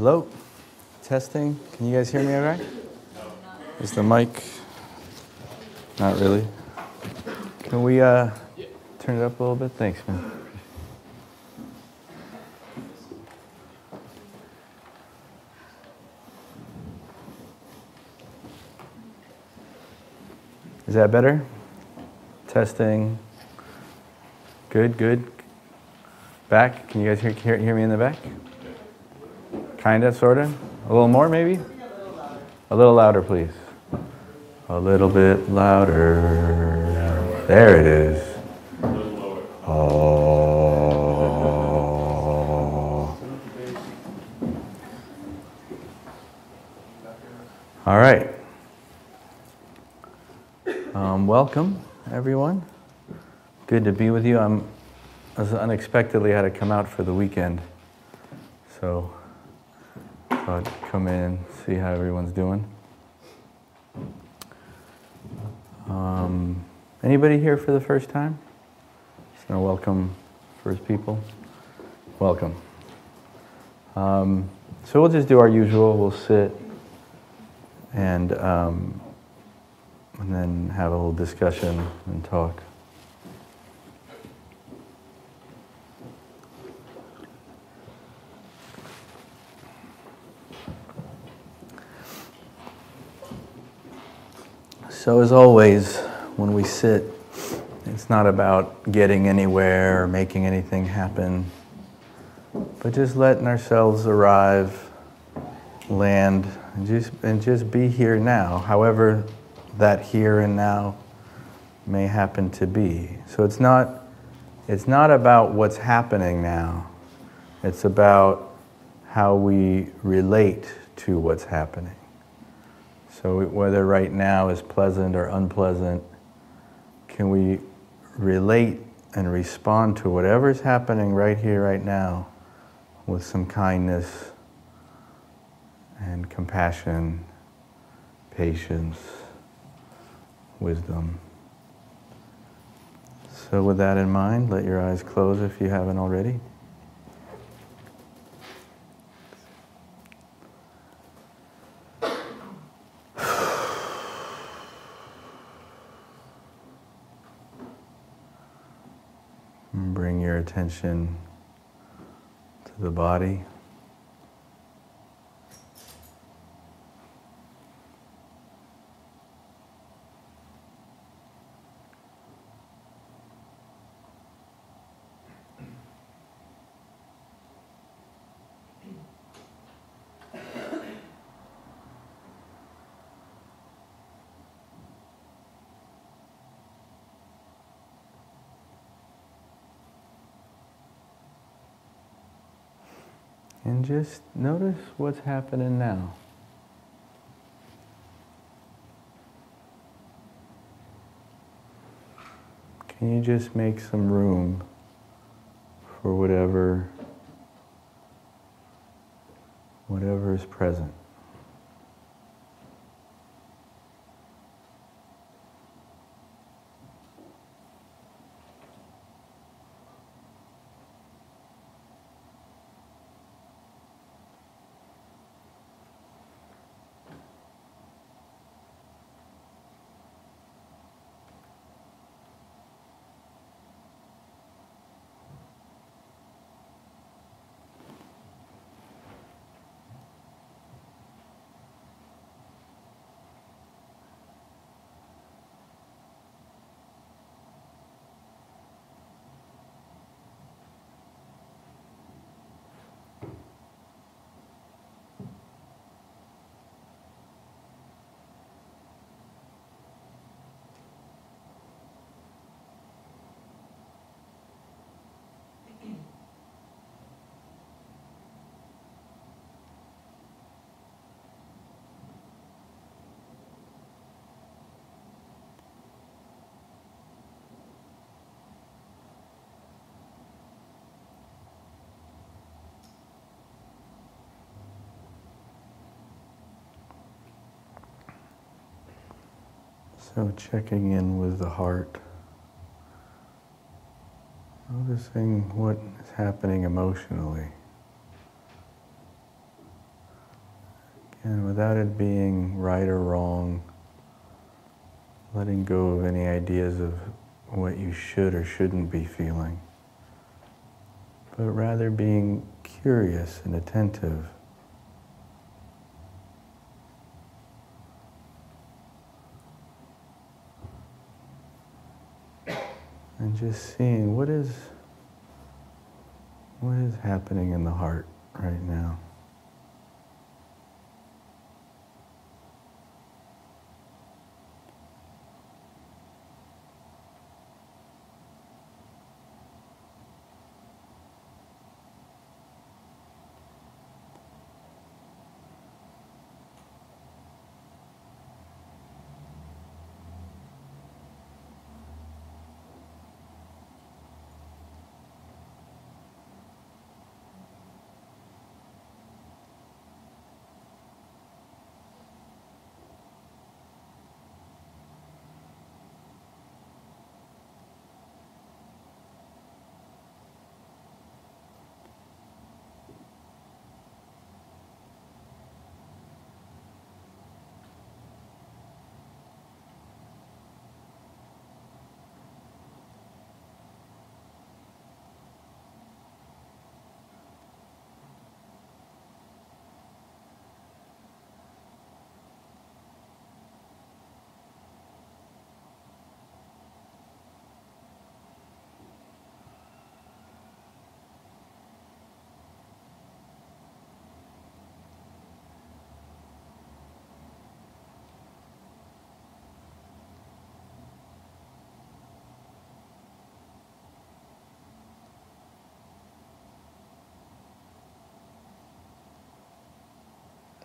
Hello? Testing. Can you guys hear me all right? Is the mic? Not really. Can we turn it up a little bit? Thanks, man. Is that better? Testing. Good, good. Back? Can you guys hear me in the back? Kinda, sorta? A little more, maybe? A little louder, please. A little bit louder. There it is. Oh. All right. Welcome, everyone. Good to be with you. I unexpectedly had to come out for the weekend, so thought I'd come in, see how everyone's doing. Anybody here for the first time? Just gonna welcome first people. Welcome. So we'll just do our usual. We'll sit and then have a little discussion and talk. So as always, when we sit, it's not about getting anywhere or making anything happen, but just letting ourselves arrive, land, and just be here now, however that here and now may happen to be. So it's not about what's happening now. It's about how we relate to what's happening. So whether right now is pleasant or unpleasant, can we relate and respond to whatever's happening right here, right now, with some kindness and compassion, patience, wisdom. So with that in mind, let your eyes close if you haven't already. Bring your attention to the body. And just notice what's happening now. Can you just make some room for whatever is present? So checking in with the heart, noticing what is happening emotionally. And without it being right or wrong, letting go of any ideas of what you should or shouldn't be feeling, but rather being curious and attentive. And just seeing what is happening in the heart right now.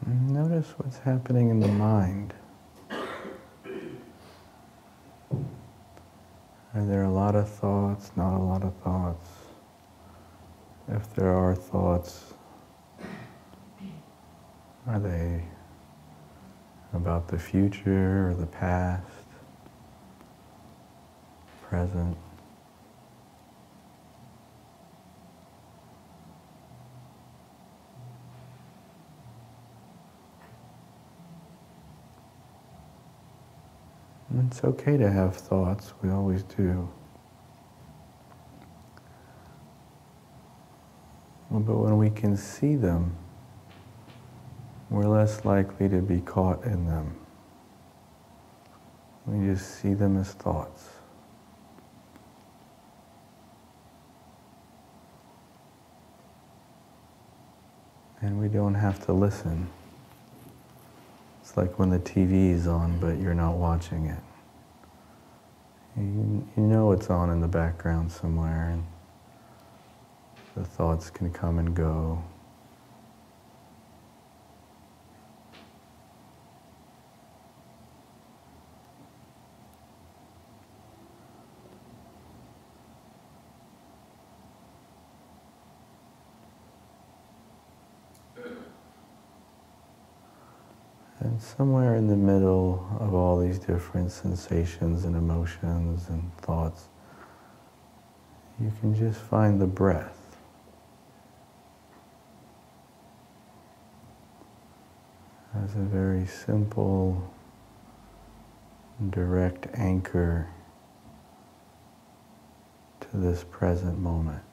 And notice what's happening in the mind. Are there a lot of thoughts, not a lot of thoughts? If there are thoughts, are they about the future or the past, present? And it's okay to have thoughts, we always do. But when we can see them, we're less likely to be caught in them. We just see them as thoughts. And we don't have to listen. It's like when the TV is on, but you're not watching it. You know it's on in the background somewhere, and the thoughts can come and go. And somewhere in the middle of all these different sensations and emotions and thoughts, you can just find the breath. As a very simple, direct anchor to this present moment.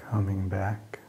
Coming back.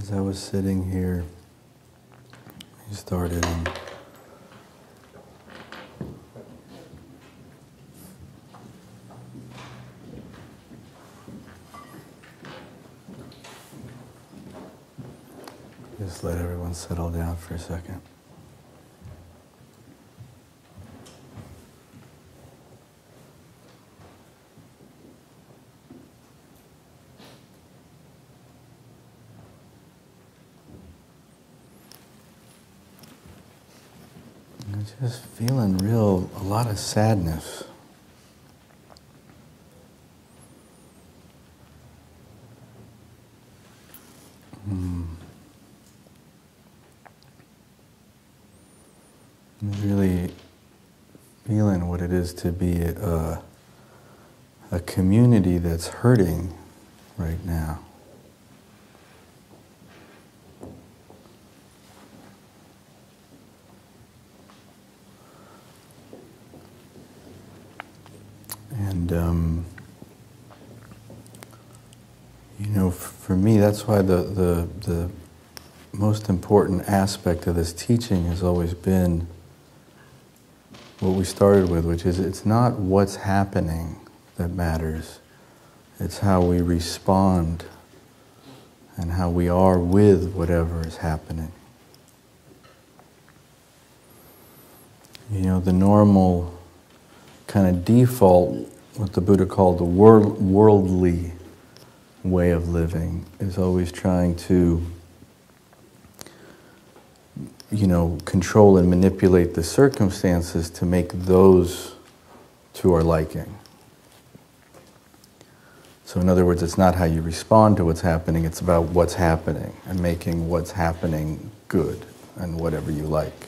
as I was sitting here, he started and just let everyone settle down for a second. I'm just feeling a lot of sadness. I'm really feeling what it is to be a community that's hurting right now. And, for me, that's why the most important aspect of this teaching has always been what we started with, which is it's not what's happening that matters. It's how we respond and how we are with whatever is happening. The normal kind of default, what the Buddha called the worldly way of living, is always trying to control and manipulate the circumstances to make those to our liking. So in other words, it's not how you respond to what's happening, it's about what's happening and making what's happening good and whatever you like.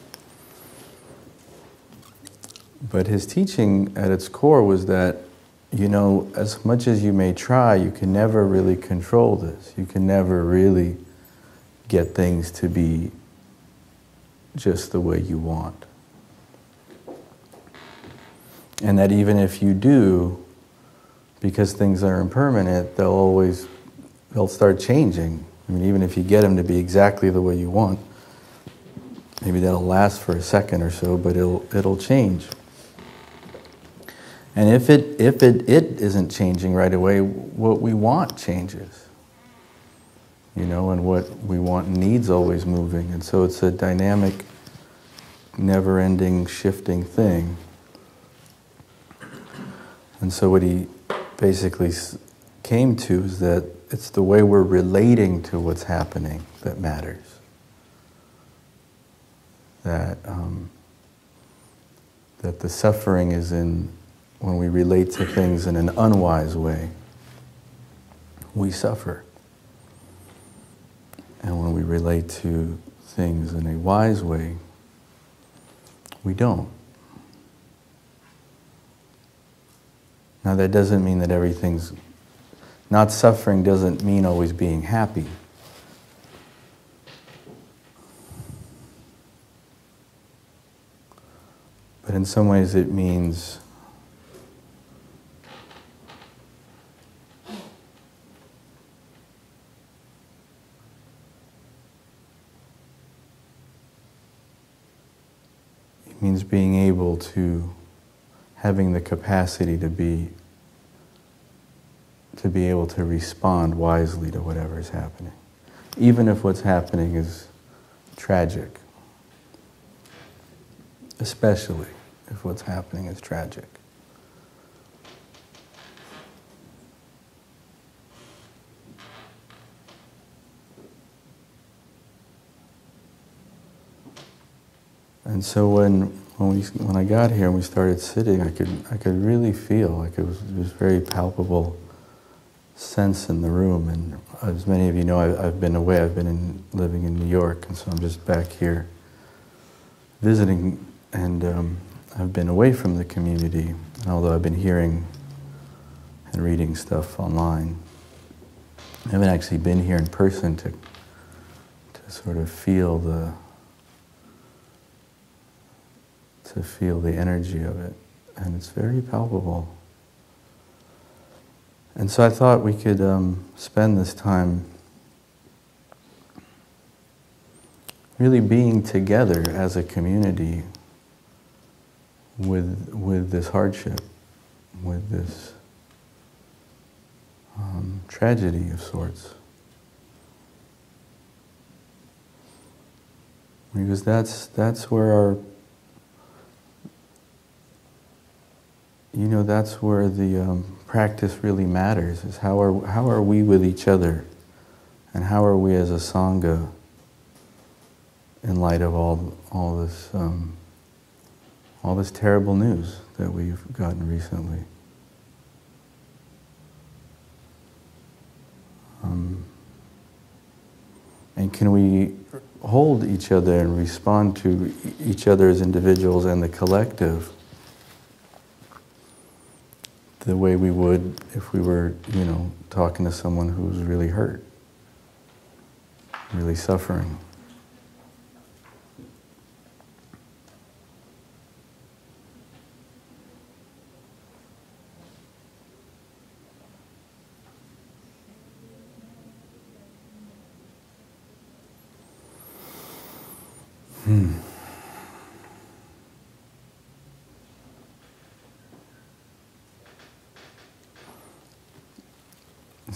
But his teaching at its core was that, as much as you may try, you can never really control this. You can never really get things to be just the way you want. And that even if you do, because things are impermanent, they'll start changing. I mean, even if you get them to be exactly the way you want, maybe that'll last for a second or so, but it'll change. And if it isn't changing right away, what we want changes. And what we want needs always moving. And so it's a dynamic, never-ending, shifting thing. And so what he basically came to is that it's the way we're relating to what's happening that matters. That the suffering is when we relate to things in an unwise way, we suffer. And when we relate to things in a wise way, we don't. Now that doesn't mean that everything's... Not suffering doesn't mean always being happy. But in some ways it means being able to, having the capacity to be able to respond wisely to whatever is happening, even if what's happening is tragic, especially if what's happening is tragic. And so when I got here and we started sitting, I could really feel like it was very palpable sense in the room. And as many of you know, I've been away. I've been living in New York, and so I'm just back here visiting. And I've been away from the community. And although I've been hearing and reading stuff online, I haven't actually been here in person to sort of feel the energy of it, and it's very palpable. And so I thought we could spend this time really being together as a community with this hardship, with this tragedy of sorts. Because that's where our, that's where the practice really matters, is how are we with each other, and how are we as a Sangha in light of all this terrible news that we've gotten recently. And can we hold each other and respond to each other as individuals and the collective the way we would if we were, talking to someone who's really hurt, really suffering.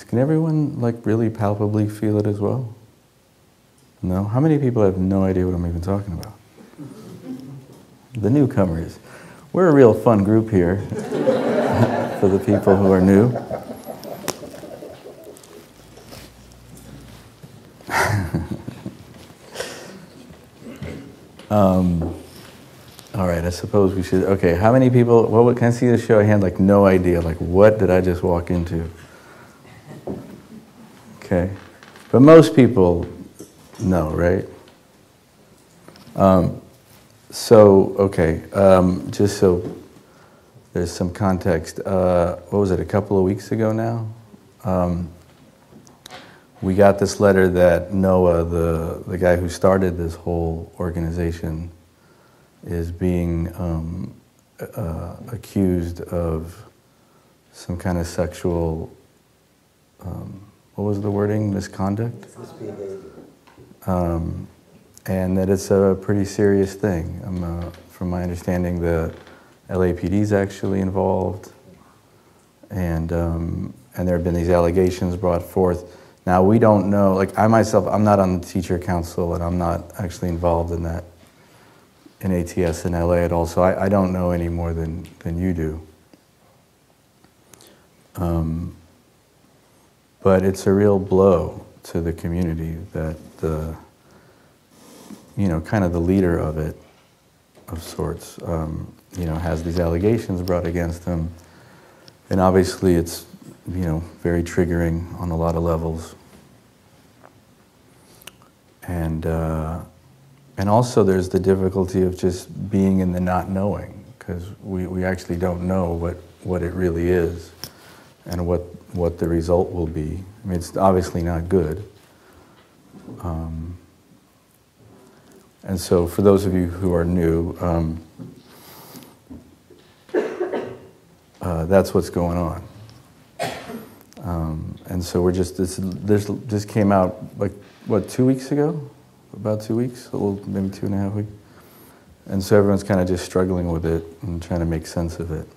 Can everyone really palpably feel it as well? No? How many people have no idea what I'm even talking about? The newcomers. We're a real fun group here for the people who are new. All right, I suppose we should, okay, how many people, can I see the show of hand, no idea, what did I just walk into? Okay, but most people know, right? Just so there's some context, what was it, a couple of weeks ago now? We got this letter that Noah, the guy who started this whole organization, is being accused of some kind of sexual, what was the wording, misconduct? And that it's a pretty serious thing. From my understanding, the LAPD is actually involved, and there have been these allegations brought forth. Now, we don't know, I myself, I'm not on the teacher council, and I'm not actually involved in that, in ATS in LA at all, so I don't know any more than you do. But it's a real blow to the community that the, kind of the leader of it, of sorts, has these allegations brought against him. And obviously it's, very triggering on a lot of levels. And also there's the difficulty of just being in the not knowing, because we actually don't know what it really is and what the result will be. I mean, it's obviously not good. And so for those of you who are new, that's what's going on. And so we're this just came out 2 weeks ago? About 2 weeks, maybe 2.5 weeks. And so everyone's kind of just struggling with it and trying to make sense of it.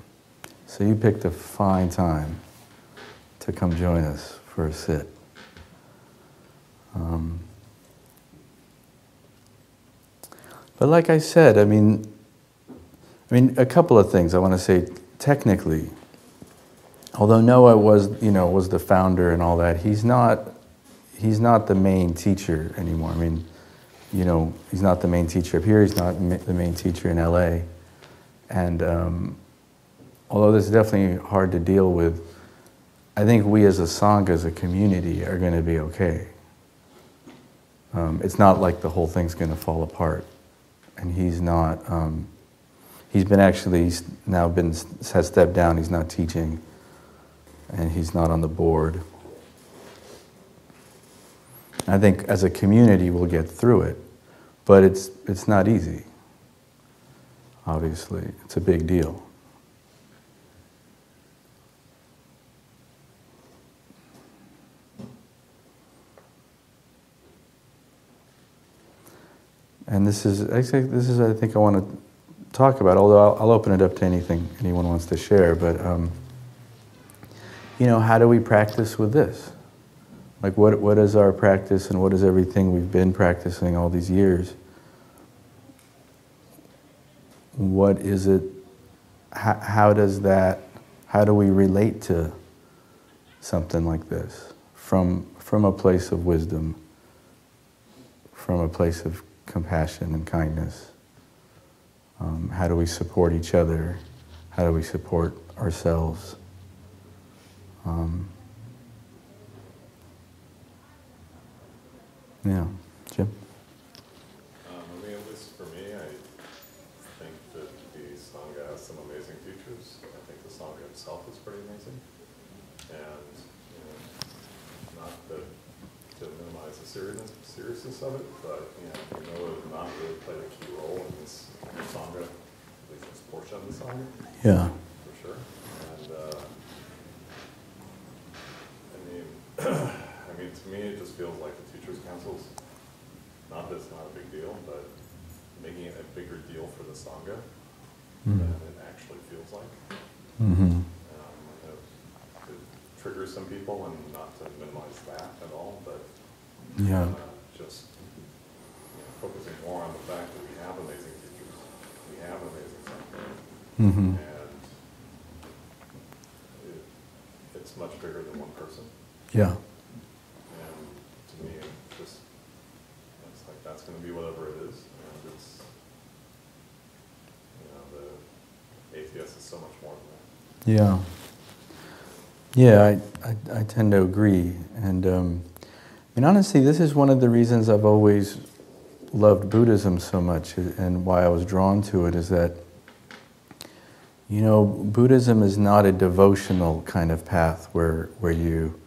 So you picked a fine time to come join us for a sit. But like I said, I mean, a couple of things I want to say technically. Although Noah was the founder and all that, he's not the main teacher anymore. I mean, he's not the main teacher up here. He's not the main teacher in LA. And although this is definitely hard to deal with, I think we as a Sangha, as a community, are going to be okay. It's not like the whole thing's going to fall apart. And he's not, he's now has stepped down, he's not teaching, and he's not on the board. I think as a community we'll get through it, but it's not easy, obviously. It's a big deal. And this is I think I want to talk about, although I'll open it up to anything anyone wants to share, but how do we practice with this? Like what is our practice, and what is everything we've been practicing all these years? What is it, how do we relate to something like this from a place of wisdom, from a place of compassion and kindness? How do we support each other? How do we support ourselves? Yeah, Jim? At least for me, I think that the Sangha has some amazing teachers. I think the Sangha itself is pretty amazing. And, not to minimize the seriousness of it, but, we know it not really played a key role in this Sangha, at least this portion of the Sangha. Yeah. For sure. And, to me, it just feels like the Teachers' Council's not that it's not a big deal, but making it a bigger deal for the Sangha than it actually feels like. Mm-hmm. It triggers some people, and not to minimize that at all, but Yeah. just focusing more on the fact that we have amazing teachers, we have amazing Sangha, Mm-hmm. and it's much bigger than one person. Yeah. To me, it's like that's going to be whatever it is, and it's, the atheist is so much more than that. Yeah. Yeah, I tend to agree, and honestly, this is one of the reasons I've always loved Buddhism so much, and why I was drawn to it, is that Buddhism is not a devotional kind of path where you.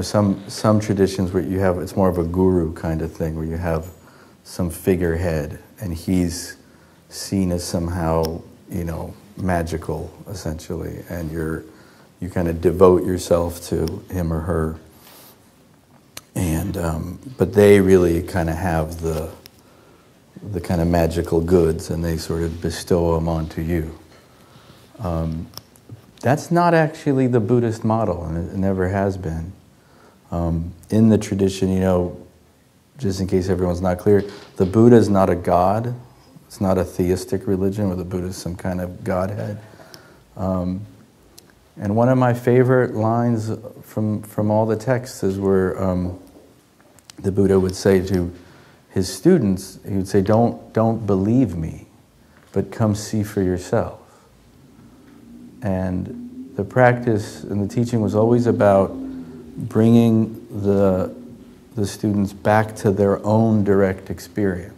Some traditions where you have, it's more of a guru kind of thing, where you have some figurehead and he's seen as somehow, magical, essentially, and you kind of devote yourself to him or her. And but they really kind of have the kind of magical goods, and they sort of bestow them onto you. That's not actually the Buddhist model, and it never has been. In the tradition, just in case everyone's not clear, the Buddha is not a god. It's not a theistic religion where the Buddha is some kind of godhead. And one of my favorite lines from all the texts is where the Buddha would say to his students, he would say, don't believe me, but come see for yourself. And the practice and the teaching was always about bringing the students back to their own direct experience.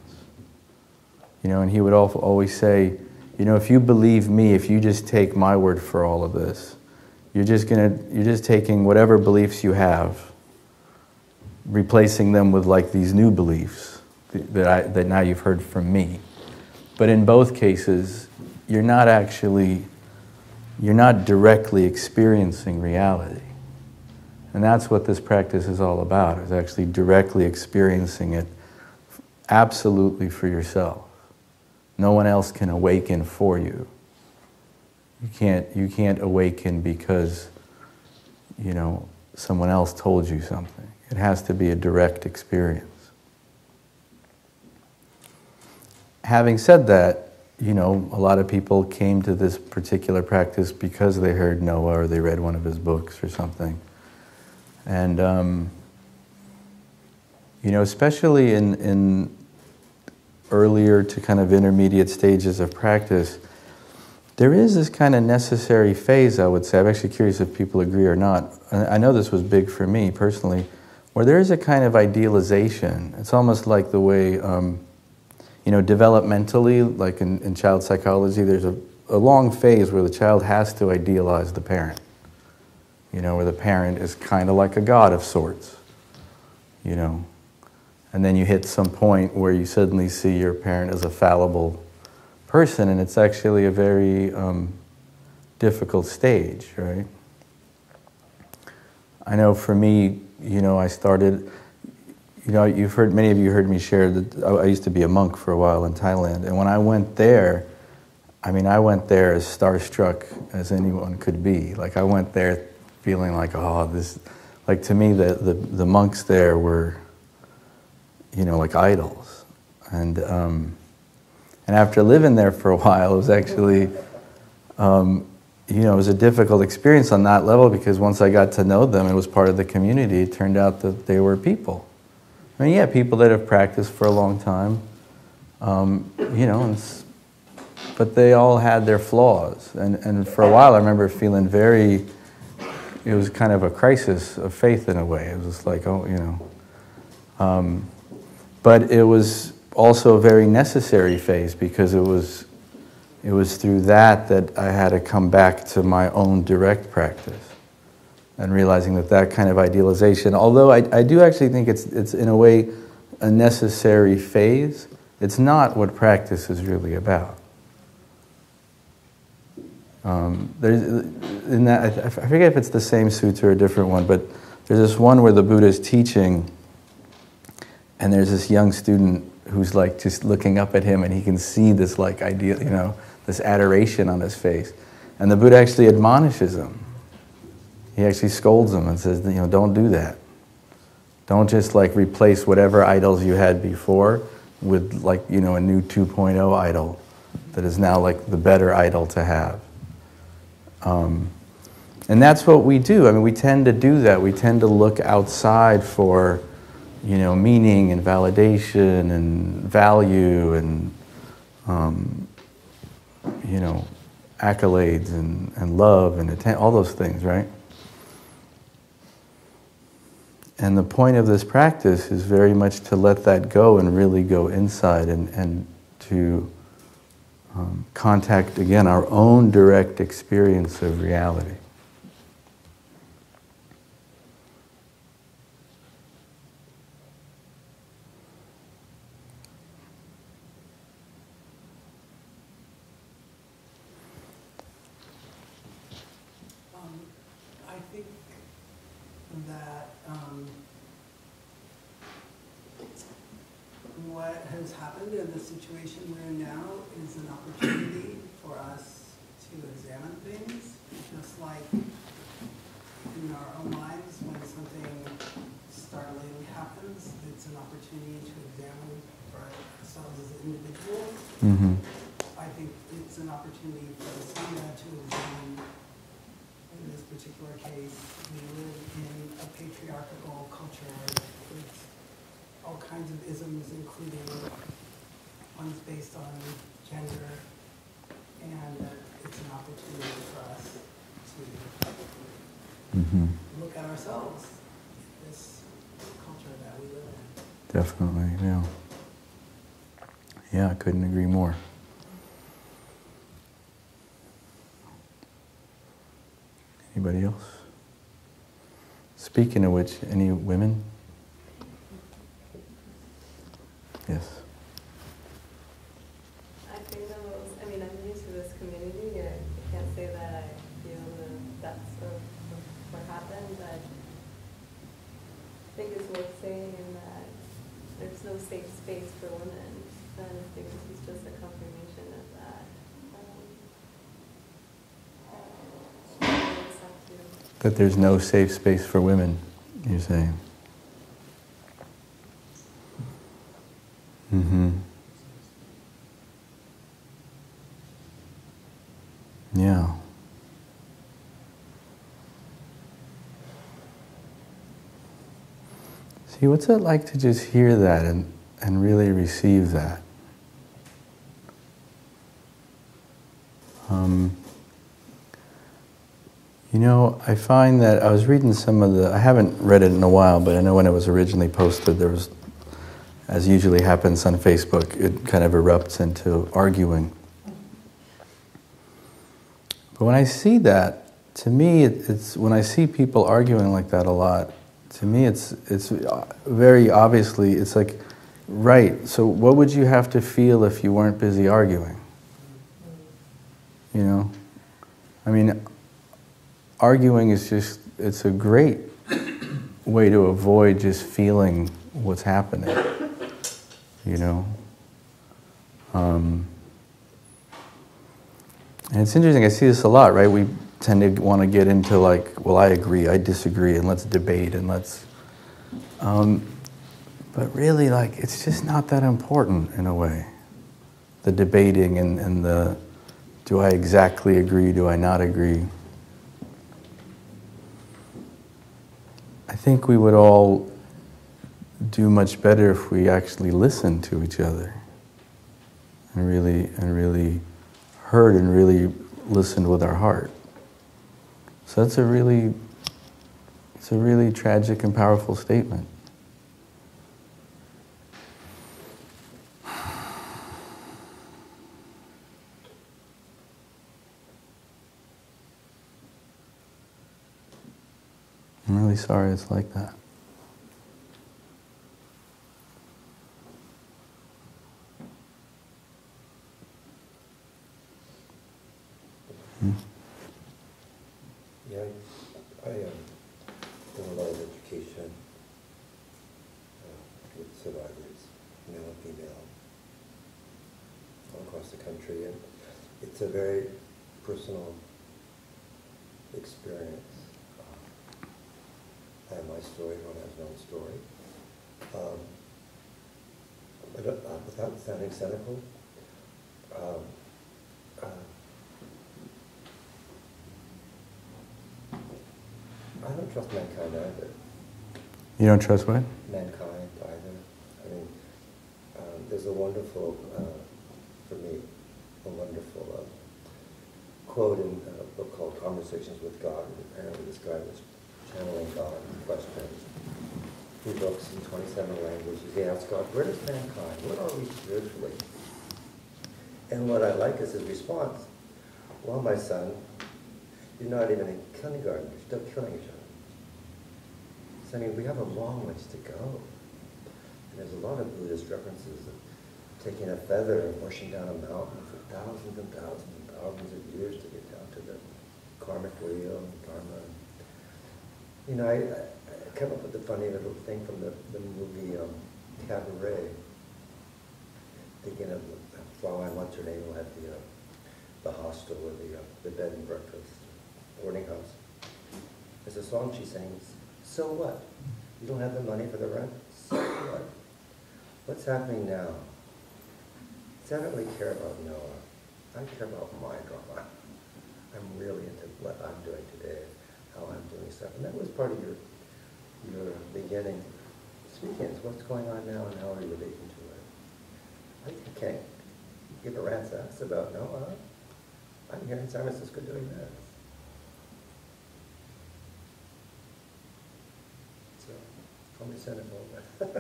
And he would always say, if you believe me, if you just take my word for all of this, you're just taking whatever beliefs you have, replacing them with like these new beliefs that now you've heard from me. But in both cases, you're not directly experiencing reality. And that's what this practice is all about, is actually directly experiencing it absolutely for yourself. No one else can awaken for you. You can't awaken because, someone else told you something. It has to be a direct experience. Having said that, a lot of people came to this particular practice because they heard Noah or they read one of his books or something. And, especially in earlier to kind of intermediate stages of practice, there is this kind of necessary phase, I would say. I'm actually curious if people agree or not. I know this was big for me personally, where there is a kind of idealization. It's almost like the way, developmentally, like in child psychology, there's a long phase where the child has to idealize the parent. Where the parent is kind of like a god of sorts, And then you hit some point where you suddenly see your parent as a fallible person, and it's actually a very difficult stage, right? I know for me, I started, you know, many of you heard me share that I used to be a monk for a while in Thailand, and when I went there, I mean, I went there as starstruck as anyone could be. Like, I went there feeling like, oh, this, like, to me, the monks there were, you know, like idols. And after living there for a while, it was actually, you know, it was a difficult experience on that level, because once I got to know them, it was part of the community, it turned out that they were people. I mean, yeah, people that have practiced for a long time, you know, but they all had their flaws. And for a while, I remember feeling very, it was kind of a crisis of faith in a way. It was just like, oh, you know. But it was also a very necessary phase, because it was through that I had to come back to my own direct practice, and realizing that kind of idealization, although I do actually think it's in a way a necessary phase, it's not what practice is really about. There's in that, I forget if it's the same sutta or a different one, but there's this one where the Buddha is teaching, and there's this young student who's like just looking up at him, and he can see this like idea, you know, this adoration on his face, and the Buddha actually admonishes him. He actually scolds him and says, you know, don't do that. Don't just like replace whatever idols you had before with, like, you know, a new 2.0 idol that is now like the better idol to have. And that's what we do. I mean, we tend to do that. We tend to look outside for, you know, meaning and validation and value and, you know, accolades and love and all those things, right? And the point of this practice is very much to let that go and really go inside and to contact, again, our own direct experience of reality. I think that what has happened in the situation we're in now is an opportunity for us to examine things, just like in our own lives when something startling happens. It's an opportunity to examine for ourselves as individuals. Mm-hmm. I think it's an opportunity for the Sangha to examine. In this particular case, we live in a patriarchal culture with all kinds of isms, including ones based on gender, and it's an opportunity for us to look at ourselves in this culture that we live in. Definitely, yeah. Yeah, I couldn't agree more. Anybody else? Speaking of which, any women? Yes. I think the most, I mean, I'm new to this community, and I can't say that I feel the depths of what happened, but I think it's worth saying that there's no safe space for women, and I think this is just a confirmation of that. That there's no safe space for women, you're saying? Mm-hmm. Yeah. See, what's it like to just hear that and really receive that? You know, I find that I was reading some of I haven't read it in a while, but I know when it was originally posted, there was, as usually happens on Facebook, it kind of erupts into arguing. But when I see that, to me, it's when I see people arguing like that a lot, to me it's very obviously, it's like, right, so what would you have to feel if you weren't busy arguing? You know? I mean, arguing is just, it's a great way to avoid just feeling what's happening, you know. And it's interesting, I see this a lot, right? We tend to want to get into like, well, I agree, I disagree, and let's debate, and let's... but really, like, it's just not that important in a way. The debating and the, do I exactly agree, do I not agree? I think we would all do much better if we actually listened to each other and really heard and really listened with our heart. So it's a really tragic and powerful statement. I'm really sorry it's like that. Yeah, I do a lot of education with survivors, male and female, all across the country, and it's a very personal experience. I have my story, one has his own story. Without sounding cynical, I don't trust mankind either. You don't trust what? Mankind either. I mean, there's a wonderful, for me, a wonderful quote in a book called Conversations with God. Apparently this guy was channeling God in questions. 2 books in 27 languages. He asked God, where does mankind? Where are we spiritually? And what I like is his response. Well, my son, you're not even in kindergarten. You're still killing each other. So, I mean, we have a long ways to go. And there's a lot of Buddhist references of taking a feather and pushing down a mountain for thousands and thousands and thousands of years to get down to the karmic wheel and dharma. You know, I came up with a funny little thing from the movie Cabaret. Thinking of Fraulein, what's her name, who had the hostel or the bed and breakfast, boarding house. There's a song she sings, so what? You don't have the money for the rent? So what? What's happening now? See, I don't really care about Noah. I care about my drama. I'm really into what I'm doing today, how I'm doing stuff. And that was part of your beginning speaking, is what's going on now and how are you relating to it? I can't give a rat's ass about Noah. I'm here in San Francisco doing this. So, call me cynical, but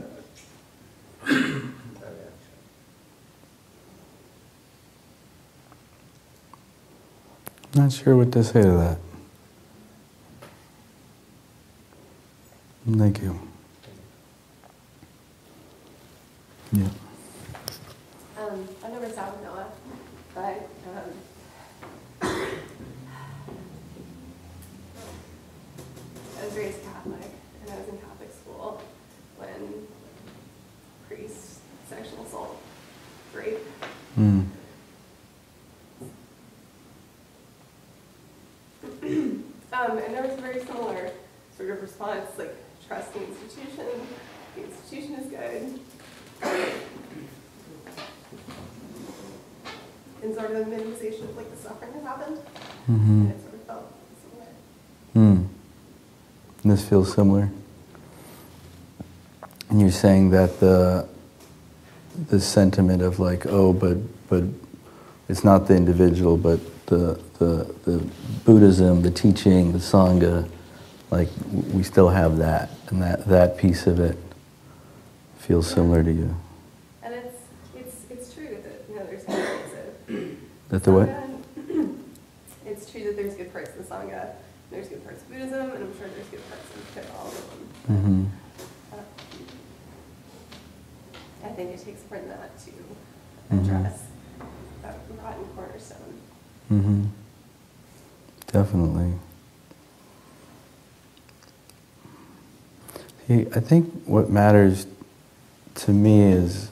my reaction. Not sure what to say to that. Thank you. Yeah. I never saw Noah, but I was raised Catholic, and I was in Catholic school when priests, sexual assault, rape. Mm. And there was a very similar sort of response, like trust the institution is good. And sort of the minimization of like the suffering that happened. Mm-hmm. And it sort of felt similar. Mm. This feels similar. And you're saying that the sentiment of like, oh, but it's not the individual, but the Buddhism, the teaching, the Sangha, like we still have that, and that piece of it feels similar to you. And it's true that there's good parts of That the what? Sangha. It's true that there's good parts of the Sangha, there's good parts of Buddhism, and I'm sure there's good parts of all of them. Mm-hmm. I think it takes more than that to address that rotten cornerstone. Mm-hmm. Definitely. See, I think what matters to me is,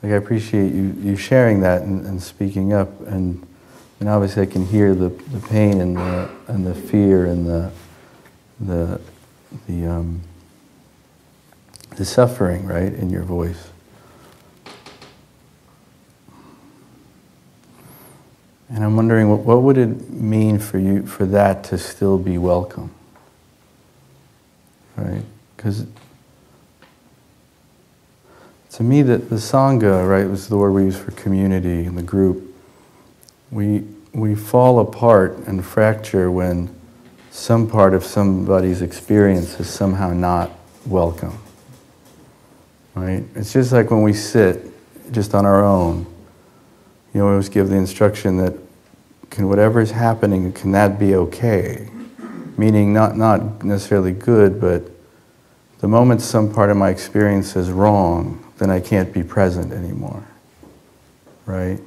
like, I appreciate you sharing that and speaking up, and obviously I can hear the pain and the fear and the suffering, right, in your voice. And I'm wondering, what would it mean for you, for that to still be welcome? Right? Because to me, the Sangha, right, was the word we use for community and the group. We fall apart and fracture when some part of somebody's experience is somehow not welcome. Right? It's just like when we sit just on our own. You know, we always give the instruction that whatever is happening, can that be okay? Meaning not necessarily good, but the moment some part of my experience is wrong, then I can't be present anymore. Right?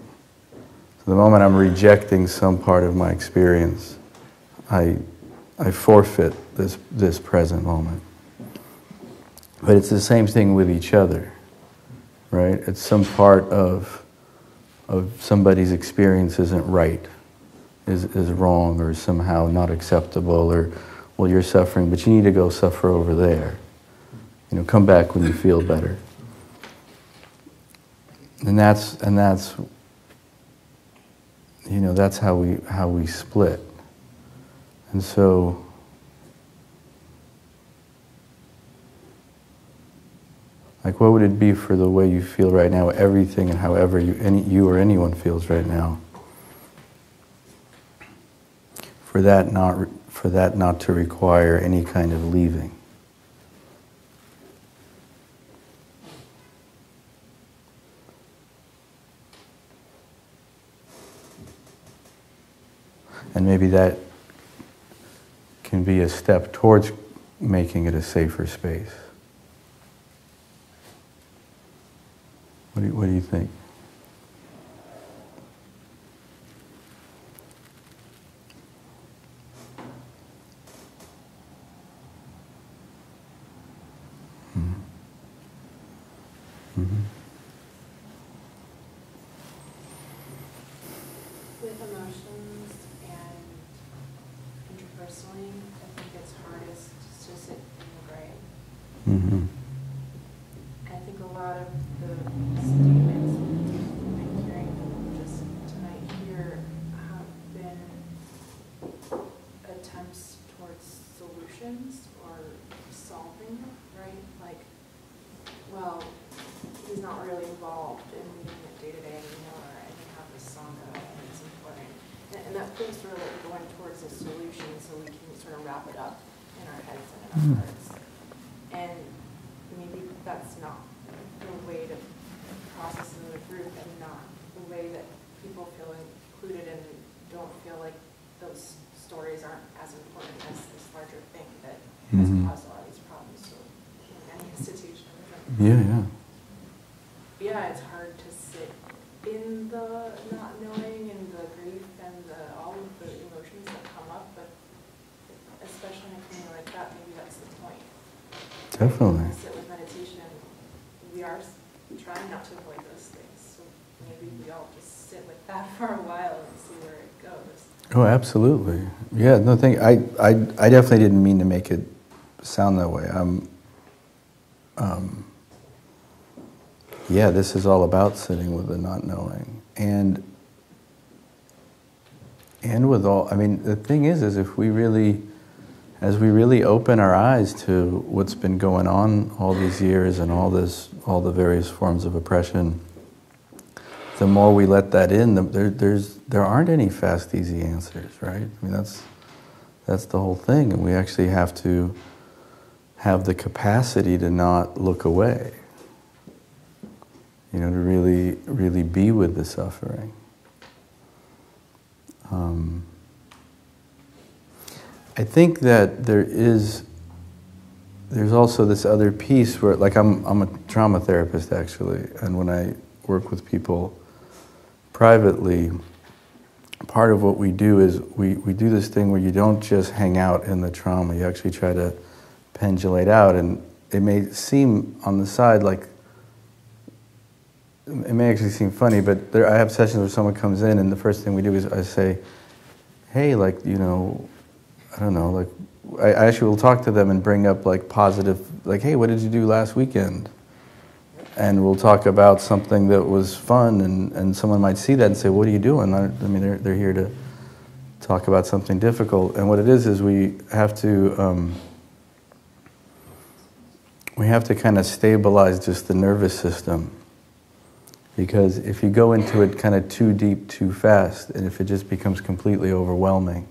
So the moment I'm rejecting some part of my experience, I forfeit this present moment. But it's the same thing with each other. Right? It's some part of somebody's experience isn't right, is wrong, or somehow not acceptable, or, well, you're suffering, but you need to go suffer over there. You know, come back when you feel better. And that's you know, that's how we split. And so like, what would it be for the way you feel right now, everything and however you or anyone feels right now, for that not to require any kind of leaving? And maybe that can be a step towards making it a safer space. What do you think? Mm-hmm. Mm-hmm. With emotions and interpersonally, I think it's hardest to sit in the gray. Mm-hmm. I think a lot of the statements we've been hearing just tonight here have been attempts towards solutions or solving, right? Like, well, he's not really involved in meeting it day to day anymore, and we have this Sangha, and it's important. And that feels sort of like going towards a solution so we can sort of wrap it up in our heads and in our hearts. And maybe that's not the way to process in the group, and not the way that people feel included and don't feel like those stories aren't as important as this larger thing that has caused a lot of these problems. So in any institution. Yeah. Yeah, it's hard to sit in the not knowing and the grief and all of the emotions that come up, but especially in a community like that, maybe that's the point. Definitely. When we sit with meditation, we are trying not to avoid those things, so maybe we all just sit with that for a while and see where it goes. Oh, absolutely. Yeah, no, I definitely didn't mean to make it sound that way. Yeah, this is all about sitting with the not knowing. And with all, I mean, the thing is if we really, as we really open our eyes to what's been going on all these years and all the various forms of oppression, the more we let that in, there aren't any fast, easy answers, right? I mean, that's the whole thing, and we actually have to have the capacity to not look away. You know, to really, really be with the suffering. I think that there's also this other piece where, like, I'm a trauma therapist actually, and when I work with people privately, part of what we do is we do this thing where you don't just hang out in the trauma, you actually try to pendulate out, and it may seem on the side like it may actually seem funny, but there, I have sessions where someone comes in and the first thing we do is I say, hey, like, you know, I don't know, like, I actually will talk to them and bring up like positive, like, hey, what did you do last weekend? And we'll talk about something that was fun, and someone might see that and say, what are you doing? I mean, they're here to talk about something difficult. And what it is we have to kind of stabilize just the nervous system. Because if you go into it kind of too deep, too fast, and if it just becomes completely overwhelming,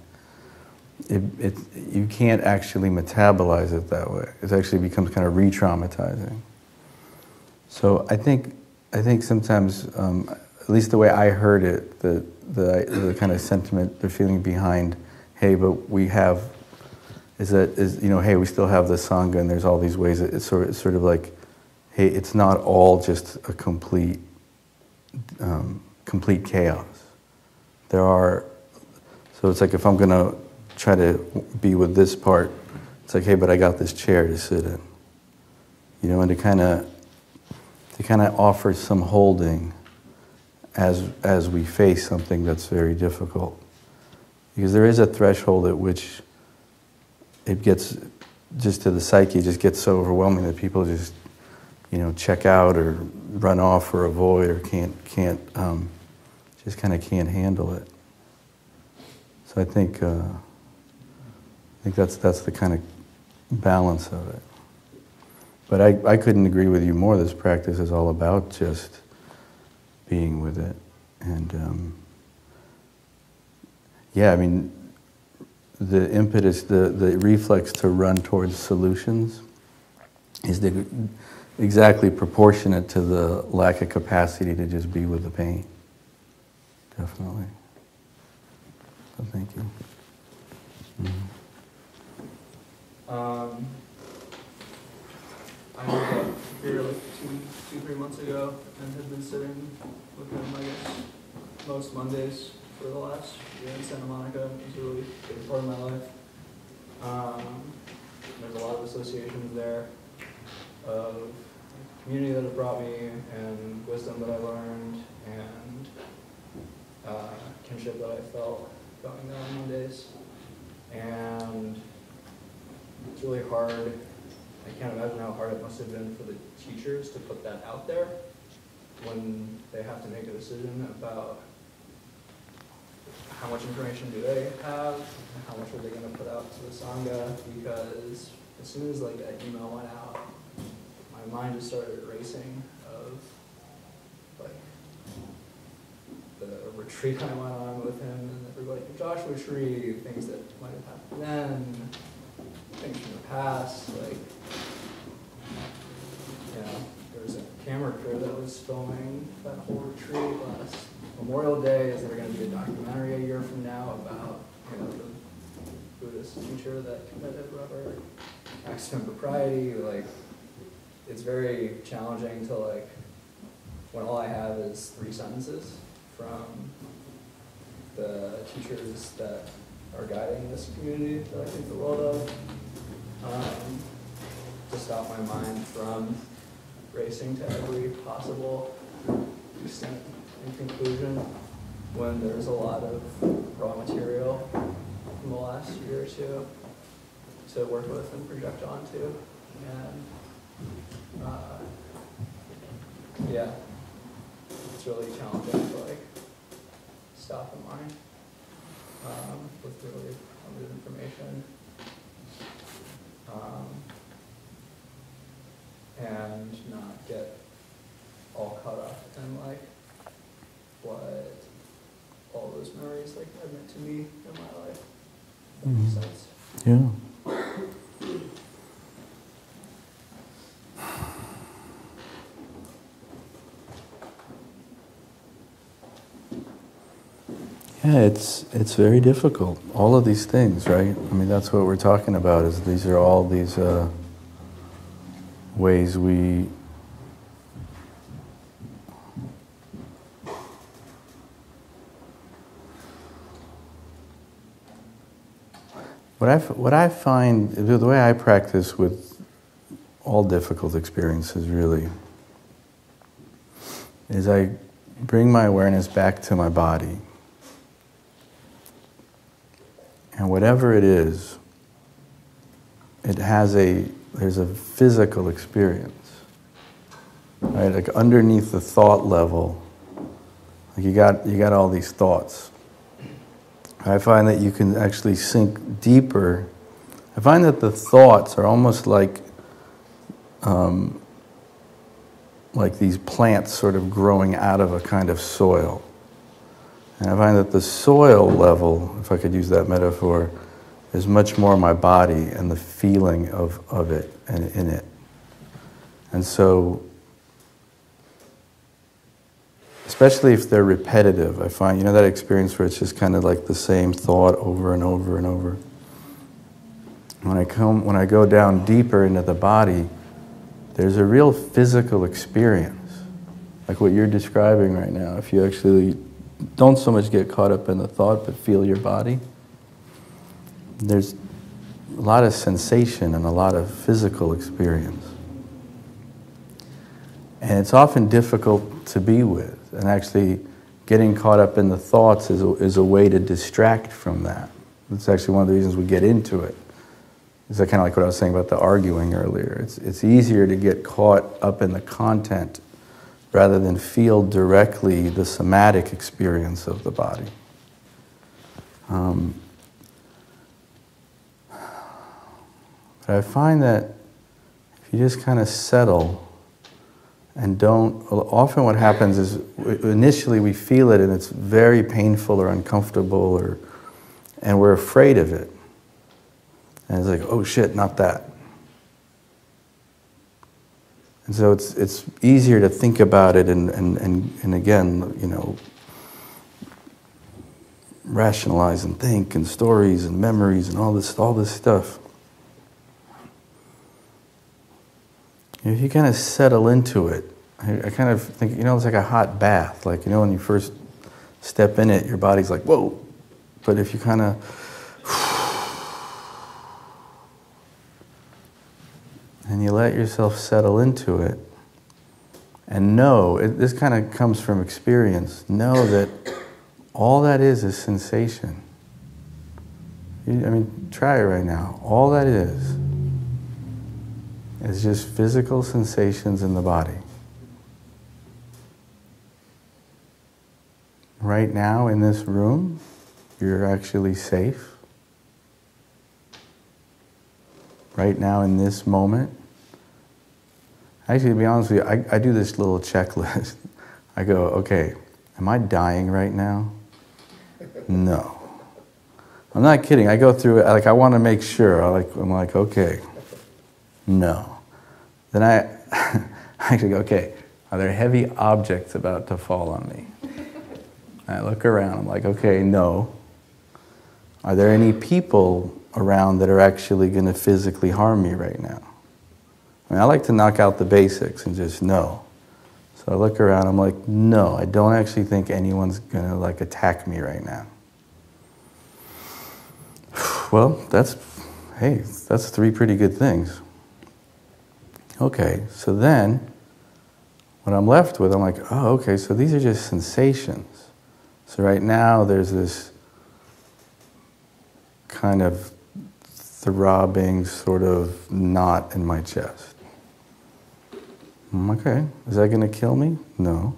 you can't actually metabolize it that way. It actually becomes kind of re-traumatizing. So I think sometimes, at least the way I heard it, the kind of sentiment, the feeling behind, hey, but we have, is you know, hey, we still have the Sangha, and there's all these ways. It's sort of like, hey, it's not all just a complete chaos. There are, so it's like if I'm gonna try to be with this part, it's like, hey, but I got this chair to sit in, you know, and to kind of offer some holding as we face something that's very difficult, because there is a threshold at which it gets, just to the psyche, just gets so overwhelming that people just, you know, check out or run off or avoid or just kind of can't handle it. So I think that's the kind of balance of it. But I couldn't agree with you more. This practice is all about just being with it. And yeah, I mean, the impetus, the reflex to run towards solutions is exactly proportionate to the lack of capacity to just be with the pain. Definitely. So thank you. I ended up here like 2-3 months ago and had been sitting with him, I guess, most Mondays for the last year in Santa Monica. It was a really big part of my life. There's a lot of associations there of community that it brought me and wisdom that I learned and kinship that I felt going there on Mondays. And it's really hard. I can't imagine how hard it must have been for the teachers to put that out there when they have to make a decision about how much information do they have, and how much are they going to put out to the Sangha, because as soon as like that email went out, my mind just started racing of like the retreat I went on with him and everybody at Joshua Tree, things that might have happened then, things from the past, like, you know, there was a camera crew that was filming that whole retreat last Memorial Day. Is there going to be a documentary a year from now about, you know, the Buddhist teacher that committed rubber accident propriety? Like, it's very challenging to, like, when all I have is 3 sentences from the teachers that are guiding this community that I think the world of, to stop my mind from racing to every possible extent and conclusion when there's a lot of raw material from the last year or two to work with and project onto. And yeah, it's really challenging to like stop in mind with really limited information. And not get all caught up in like what all those memories like have meant to me in my life. That makes sense. Yeah. Yeah, it's very difficult. All of these things, right? I mean, that's what we're talking about. Is these are all these ways we what I find, the way I practice with all difficult experiences really, is I bring my awareness back to my body. And whatever it is, there's a physical experience. Right? Like underneath the thought level, like you got all these thoughts. I find that you can actually sink deeper. I find that the thoughts are almost like these plants sort of growing out of a kind of soil. And I find that the soil level, if I could use that metaphor, is much more my body and the feeling of it and in it. And so, especially if they're repetitive, I find, you know that experience where it's just kind of like the same thought over and over and over? When I go down deeper into the body, there's a real physical experience, like what you're describing right now. If you actually don't so much get caught up in the thought, but feel your body, there's a lot of sensation and a lot of physical experience. And it's often difficult to be with, and actually getting caught up in the thoughts is a way to distract from that. It's actually one of the reasons we get into it. Is that kind of like what I was saying about the arguing earlier? It's easier to get caught up in the content rather than feel directly the somatic experience of the body. But I find that if you just kind of settle and don't, often what happens is initially we feel it and it's very painful or uncomfortable and we're afraid of it. And it's like, oh shit, not that. And so it's easier to think about it and again, you know, rationalize and think and stories and memories and all this stuff. If you kind of settle into it, I kind of think, you know, it's like a hot bath. Like, you know, when you first step in it, your body's like, whoa. But if you kind of, and you let yourself settle into it, and this kind of comes from experience, know that all that is sensation. Try it right now. All that is just physical sensations in the body. Right now in this room, you're actually safe. Right now in this moment. Actually, to be honest with you, I do this little checklist. I go, okay, am I dying right now? No. I'm not kidding. I go through it, like I want to make sure. I'm like, okay, no. Then I actually go, okay, are there heavy objects about to fall on me? I look around, I'm like, okay, no. Are there any people around that are actually going to physically harm me right now? I like to knock out the basics and just no. So I look around, I'm like, no, I don't actually think anyone's going to like attack me right now. Well, that's 3 pretty good things. Okay, so then what I'm left with, I'm like, oh, okay, so these are just sensations. So right now there's this kind of throbbing sort of knot in my chest. Okay, is that going to kill me? No.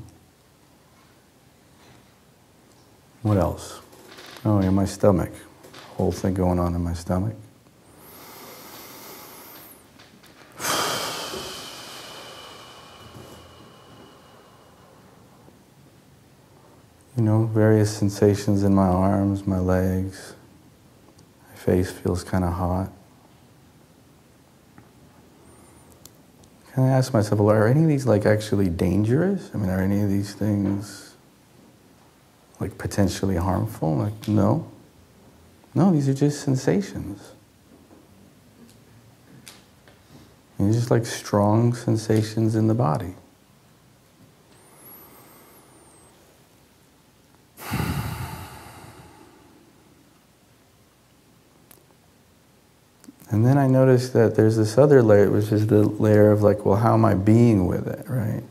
What else? Oh, in my stomach. Whole thing going on in my stomach. You know, various sensations in my arms, my legs. My face feels kind of hot. Kind of ask myself, well, are any of these like actually dangerous? Are any of these things like potentially harmful? Like, no. No, these are just sensations. These are just like strong sensations in the body. And then I noticed that there's this other layer, which is the layer of like, well, how am I being with it, right?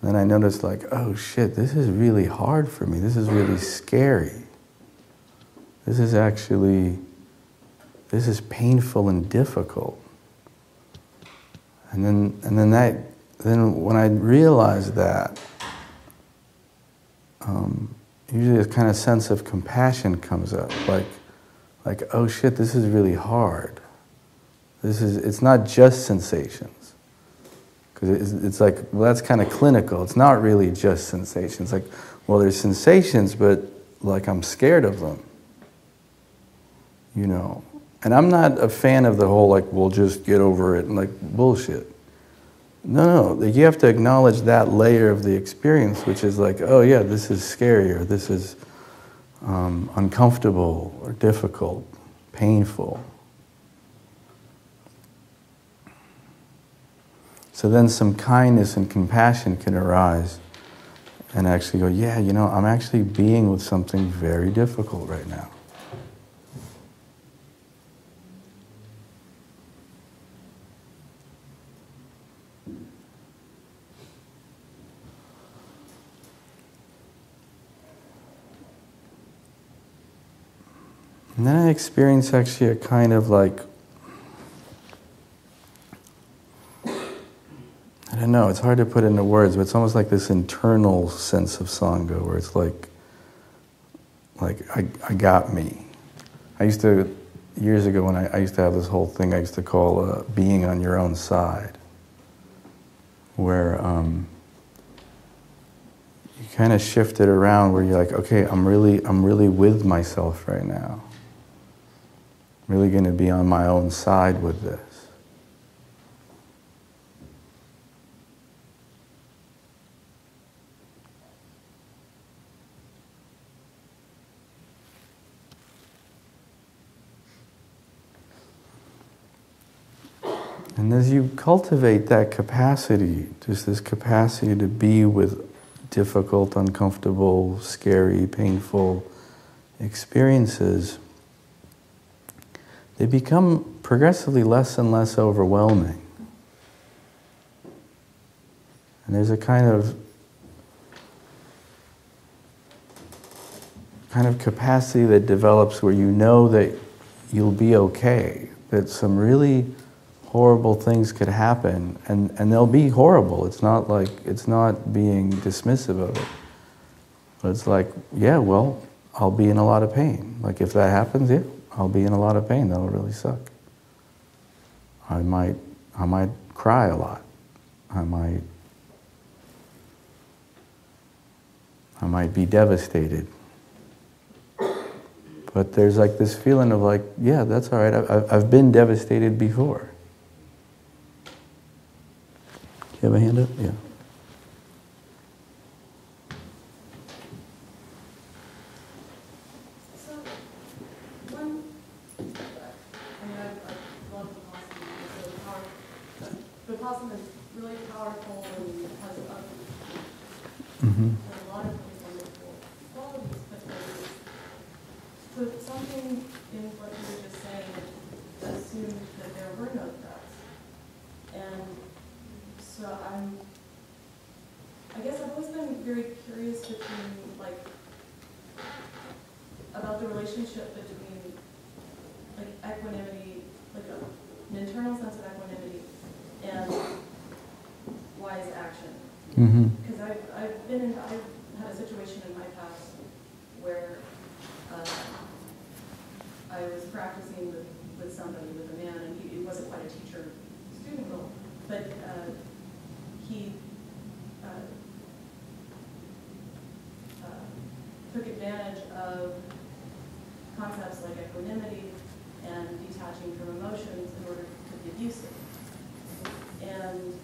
Then I noticed like, oh shit, this is really hard for me. This is really scary. This is painful and difficult. And then when I realized that, usually a kind of sense of compassion comes up, like, oh shit, this is really hard. It's not just sensations. Because it's like, well, that's kind of clinical. It's not really just sensations. Like, well, there's sensations, but like I'm scared of them. You know? And I'm not a fan of the whole, like, we'll just get over it and like bullshit. No, like, you have to acknowledge that layer of the experience, which is like, oh yeah, this is scary, or this is uncomfortable, or difficult, painful. So then some kindness and compassion can arise and actually go, yeah, you know, I'm actually being with something very difficult right now. And then I experience actually a kind of like, I don't know, it's hard to put into words, but it's almost like this internal sense of Sangha where it's like I got me. I used to, years ago when I used to have this whole thing I used to call being on your own side, where you kind of shift it around where you're like, okay, I'm really with myself right now. I'm really going to be on my own side with this. And as you cultivate that capacity, just this capacity to be with difficult, uncomfortable, scary, painful experiences, they become progressively less and less overwhelming. And there's a kind of capacity that develops where you know that you'll be okay, that some really horrible things could happen, and they'll be horrible. It's not being dismissive of it. But it's like, yeah, well, I'll be in a lot of pain. Like if that happens, yeah, I'll be in a lot of pain. That'll really suck. I might cry a lot. I might be devastated. But there's like this feeling of like, yeah, that's all right. I've been devastated before. You have a hand up? Yeah. So, I love the Vipassana is really powerful and has a lot of wonderful qualities, but there's something in what you were just saying that assumed that there were no threats. And so I guess I've always been very curious about the relationship between equanimity, an internal sense of equanimity, and wise action. Because I've had a situation in my past where I was practicing with somebody, with a man, and he wasn't quite a teacher-student role, but he took advantage of concepts like equanimity and detaching from emotions in order to be abusive. And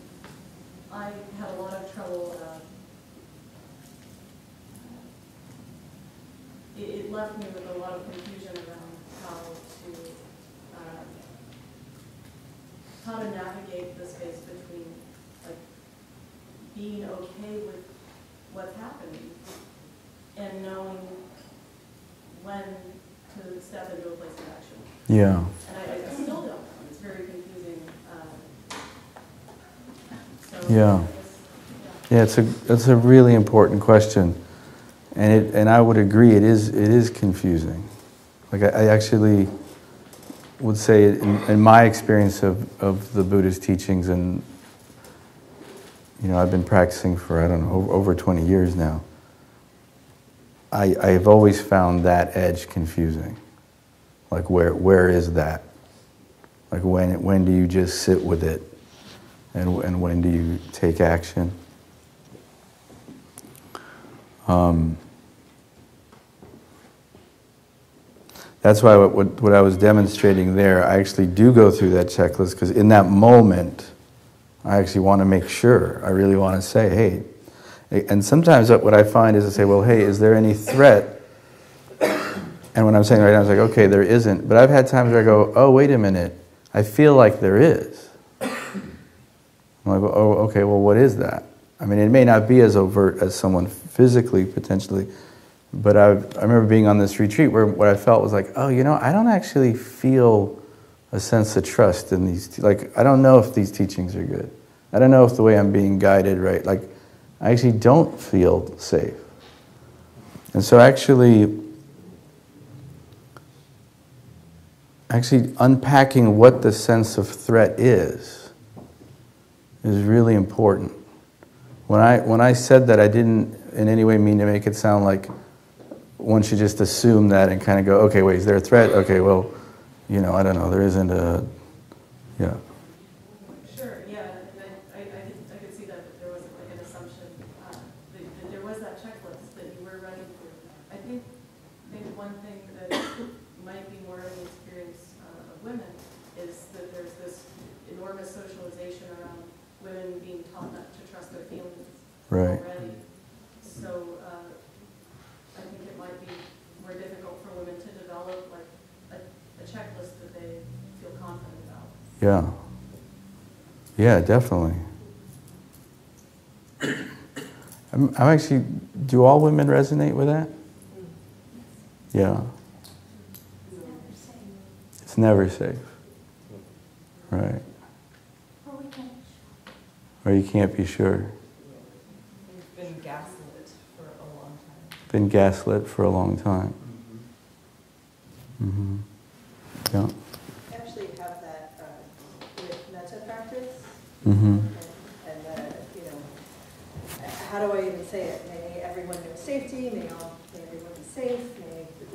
I had a lot of trouble. It left me with a lot of confusion around how to navigate the space between being okay with what's happening and knowing when to step into a place of action. Yeah. And I still don't know. It's very confusing. Yeah. Yeah, it's a really important question, and I would agree it is confusing. Like I actually would say in my experience of the Buddhist teachings, and I've been practicing for I don't know over 20 years now. I've always found that edge confusing. Like where is that? Like when do you just sit with it, and when do you take action? That's why what I was demonstrating there, I actually do go through that checklist, because in that moment, I actually want to make sure. I really want to say, hey, and sometimes what I find is I say, well, hey, is there any threat? And when I'm saying right now, it's like, okay, there isn't. But I've had times where I go, oh, wait a minute, I feel like there is. I'm like, oh, okay, well, what is that? I mean, it may not be as overt as someone physically, potentially, but I remember being on this retreat where what I felt was like, oh, I don't actually feel a sense of trust in these, like, I don't know if these teachings are good. I don't know if the way I'm being guided right. Like, I actually don't feel safe. And so actually unpacking what the sense of threat is really important. When I said that, I didn't in any way mean to make it sound like one should just assume that and kind of go, okay, wait, is there a threat? Okay, well, I don't know, there isn't a, yeah. Sure, yeah, and I could see that there was like an assumption, that there was that checklist that you were running through. I think one thing that might be more of an experience of women is that there's this enormous socialization around women being taught not to trust their feelings already. So I think it might be more difficult for women to develop like a checklist that they feel confident about. Yeah. Yeah, definitely. I'm actually, do all women resonate with that? Yeah. It's never safe. Right. Or you can't be sure. We've been gaslit for a long time. Been gaslit for a long time. Mm-hmm. Yeah. I actually have that with metta practice. Mm-hmm. And how do I even say it? May everyone know safety, may everyone be safe,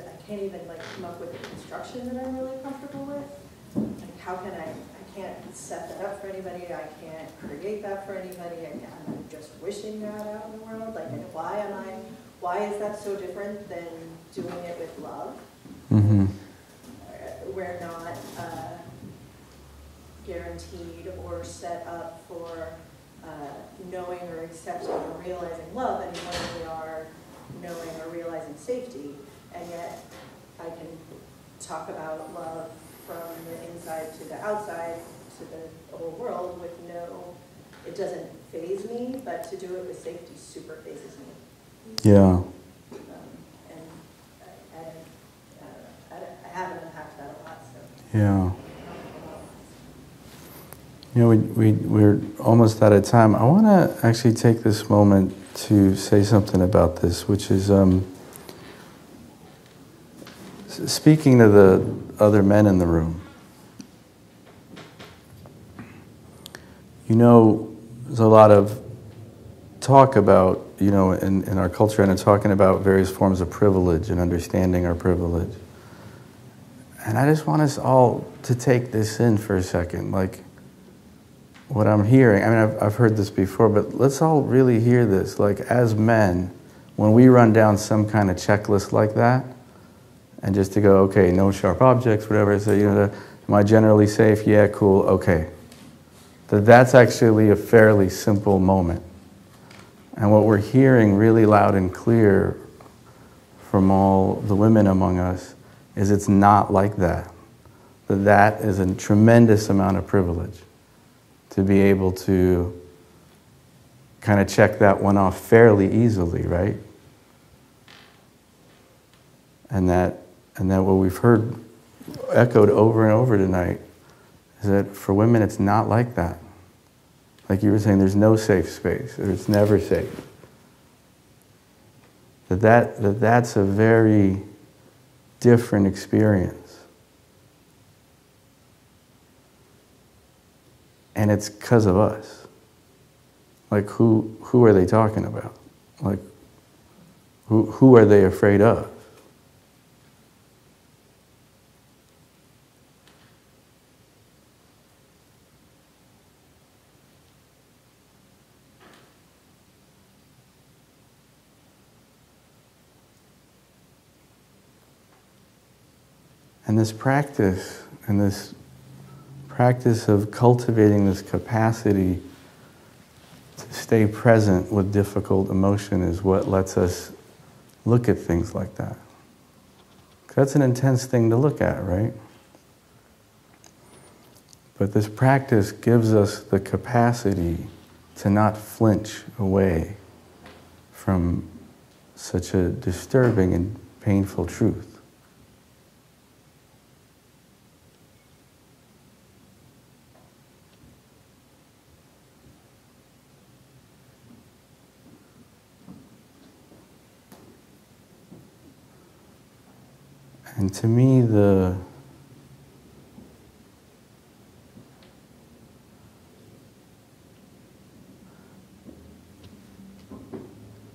I can't even come up with a construction that I'm really comfortable with. Like how can I can't set that up for anybody, I can't create that for anybody, I'm just wishing that out in the world. Like, and why is that so different than doing it with love? Mm-hmm. We're not guaranteed or set up for knowing or accepting or realizing love any more than we are knowing or realizing safety. And yet I can talk about love from the inside to the outside to the whole world with it doesn't faze me, but to do it with safety super fazes me. Yeah. And I haven't unpacked that a lot, so. Yeah. We're almost out of time. I want to actually take this moment to say something about this, which is speaking to the other men in the room. There's a lot of talk about, in our culture, and talking about various forms of privilege and understanding our privilege. And I just want us all to take this in for a second. Like, what I'm hearing, I mean, I've heard this before, but let's all really hear this. Like, as men, when we run down some kind of checklist like that, and just to go, okay, no sharp objects, whatever, so, am I generally safe? Yeah, cool, okay. That's actually a fairly simple moment. And what we're hearing really loud and clear from all the women among us is it's not like that. That is a tremendous amount of privilege to be able to kind of check that one off fairly easily, right? And that what we've heard echoed over and over tonight is that for women it's not like that. like you were saying, there's no safe space, or it's never safe. That's a very different experience. And it's because of us. Like, who are they talking about? Like, who are they afraid of? And this practice of cultivating this capacity to stay present with difficult emotion is what lets us look at things like that. That's an intense thing to look at, right? But this practice gives us the capacity to not flinch away from such a disturbing and painful truth. And to me,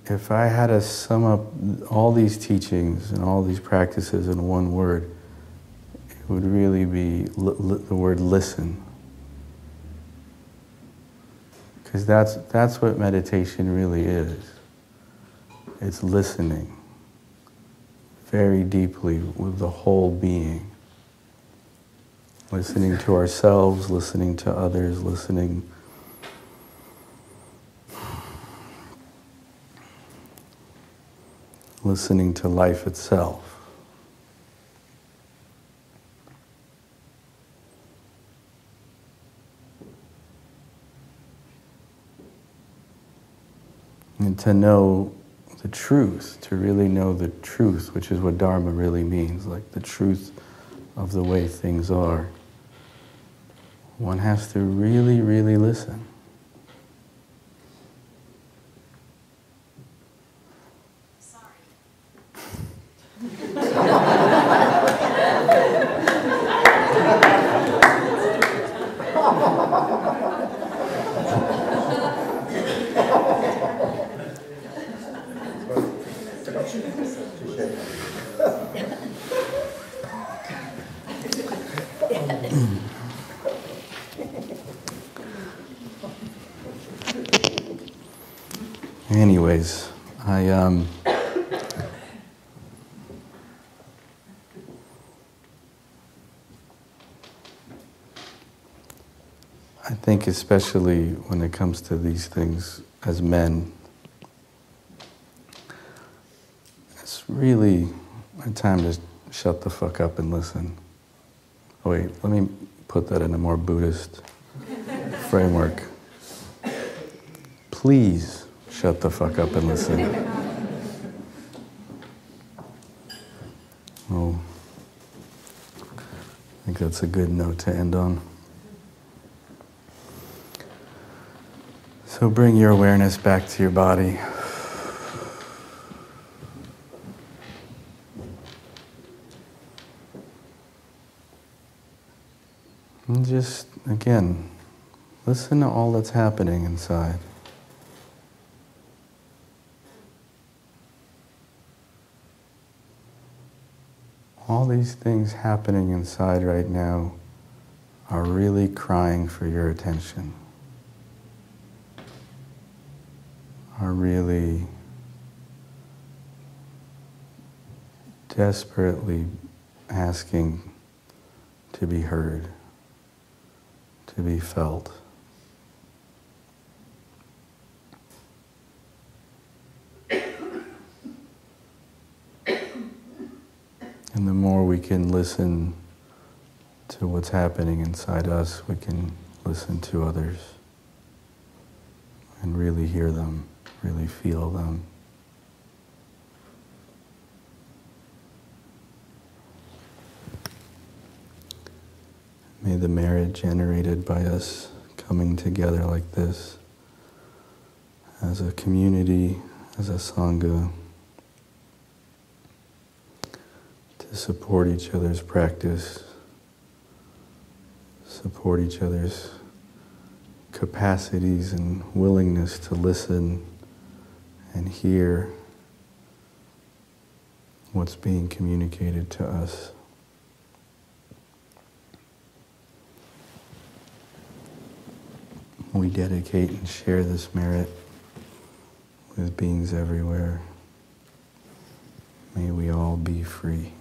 if I had to sum up all these teachings and all these practices in one word, it would really be the word listen. Because that's what meditation really is. It's listening very deeply with the whole being. Listening to ourselves, listening to others, listening to life itself. And to know the truth, to really know the truth, which is what dharma really means, like the truth of the way things are. One has to really, really listen. Anyways, I think especially when it comes to these things as men, it's really a time to shut the fuck up and listen. Oh wait, let me put that in a more Buddhist framework. Please shut the fuck up and listen. Well, I think that's a good note to end on. So bring your awareness back to your body. And just, again, listen to all that's happening inside. All these things happening inside right now are really crying for your attention. Are really desperately asking to be heard, to be felt. And the more we can listen to what's happening inside us, we can listen to others and really hear them, really feel them. May the merit generated by us coming together like this as a community, as a Sangha, to support each other's practice, support each other's capacities and willingness to listen and hear what's being communicated to us. We dedicate and share this merit with beings everywhere. May we all be free.